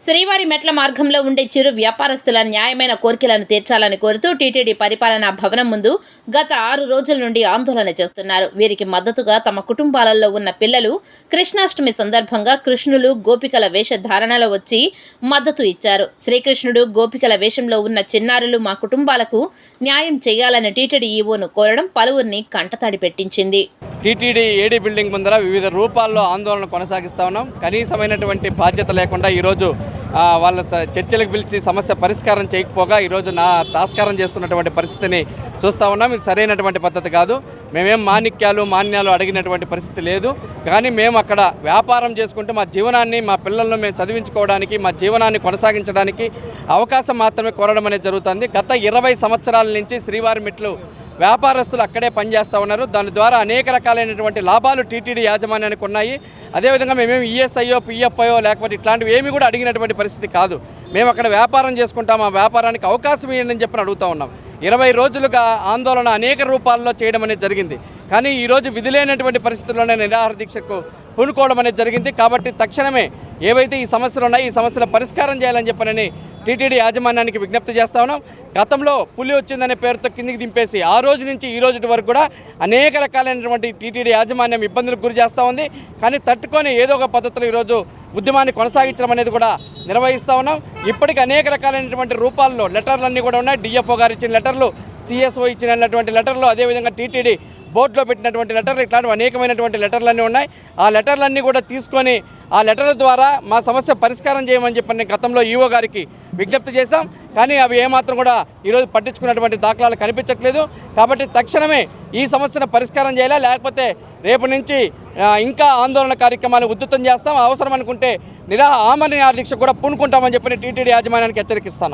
శ్రీవారి మెట్ల మార్గంలో ఉండే చిరు వ్యాపారస్తుల న్యాయమైన కోరికలను తీర్చాలని కోరుతూ టీటీడీ పరిపాలనా భవనం ముందు గత 6 రోజుల నుండి ఆందోళన చేస్తున్నారు. వీరికి మద్దతుగా తమ కుటుంబాలలో ఉన్న పిల్లలు కృష్ణాష్టమి సందర్భంగా కృష్ణులు గోపికల వేషధారణలో వచ్చి మద్దతు ఇచ్చారు. శ్రీకృష్ణుడు గోపికల వేషంలో ఉన్న చిన్నారులు మా కుటుంబాలకు న్యాయం చేయాలని టీటీడీ ఈవోను కోరడం పలువురిని కంటతడి పెట్టించింది. టీటీడీ ఏడీ బిల్డింగ్ ముందర వివిధ రూపాల్లో ఆందోళన కొనసాగిస్తూ ఉన్నాం. కనీసమైనటువంటి బాధ్యత లేకుండా ఈరోజు వాళ్ళ చర్చలకు పిలిచి సమస్య పరిష్కారం చేయకపోగా ఈరోజు తాస్కారం చేస్తున్నటువంటి పరిస్థితిని చూస్తూ ఉన్నాం. ఇది సరైనటువంటి పద్ధతి కాదు. మేమేం మాన్యాలు అడిగినటువంటి పరిస్థితి లేదు. కానీ మేము అక్కడ వ్యాపారం చేసుకుంటూ మా జీవనాన్ని, మా పిల్లలను మేము చదివించుకోవడానికి, మా జీవనాన్ని కొనసాగించడానికి అవకాశం మాత్రమే కోరడం అనేది జరుగుతుంది. గత 20 సంవత్సరాల నుంచి శ్రీవారి మెట్లు వ్యాపారస్తులు అక్కడే పనిచేస్తూ ఉన్నారు. దాని ద్వారా అనేక రకాలైనటువంటి లాభాలు టీటీడీ యాజమాన్యానికి ఉన్నాయి. అదేవిధంగా మేమేమి ఈఎస్ఐయో పిఎఫ్ఐయో లేకపోతే ఇట్లాంటివి ఏమి కూడా అడిగినటువంటి పరిస్థితి కాదు. మేము అక్కడ వ్యాపారం చేసుకుంటాం, ఆ వ్యాపారానికి అవకాశం ఇవ్వండి అని చెప్పి అడుగుతూ ఉన్నాం. 20 రోజులుగా ఆందోళన అనేక రూపాల్లో చేయడం అనేది జరిగింది. కానీ ఈరోజు విధి లేనటువంటి పరిస్థితుల్లోనే నిరాహార దీక్షకు పూనుకోవడం అనేది జరిగింది. కాబట్టి తక్షణమే ఏవైతే ఈ సమస్యలు ఉన్నాయో ఈ సమస్యల పరిష్కారం చేయాలని చెప్పనని టీటీడీ యాజమాన్యానికి విజ్ఞప్తి చేస్తా ఉన్నాం. గతంలో పులి వచ్చిందనే పేరుతో కిందికి దింపేసి ఆ రోజు నుంచి ఈ రోజు వరకు కూడా అనేక రకాలైనటువంటి టీటీడీ యాజమాన్యం ఇబ్బందులకు గురి చేస్తూ ఉంది. కానీ తట్టుకొని ఏదో ఒక పద్ధతిలో ఈరోజు ఉద్యమాన్ని కొనసాగించడం అనేది కూడా నిర్వహిస్తూ ఉన్నాం. ఇప్పటికీ అనేక రకాలైనటువంటి రూపాల్లో లెటర్లన్నీ కూడా ఉన్నాయి. డిఎఫ్ఓ గారు ఇచ్చిన లెటర్లు, సిఎస్ఓ ఇచ్చినటువంటి లెటర్లు, అదేవిధంగా టీటీడీ బోర్డులో పెట్టినటువంటి లెటర్లు, ఇట్లాంటివి అనేకమైనటువంటి లెటర్లన్నీ ఉన్నాయి. ఆ లెటర్లన్నీ కూడా తీసుకొని ఆ లెటర్ల ద్వారా మా సమస్య పరిష్కారం చేయమని చెప్పని గతంలో ఈవో గారికి విజ్ఞప్తి చేశాం. కానీ అవి ఏమాత్రం కూడా ఈరోజు పట్టించుకున్నటువంటి దాఖలాలు కనిపించట్లేదు. కాబట్టి తక్షణమే ఈ సమస్యను పరిష్కారం చేయాలా, లేకపోతే రేపు నుంచి ఇంకా ఆందోళన కార్యక్రమాలు ఉధృతం చేస్తాం. అవసరం అనుకుంటే ఆమరణ దీక్ష కూడా పూనుకుంటామని చెప్పని టీటీడీ యాజమాన్యానికి హెచ్చరిస్తాను.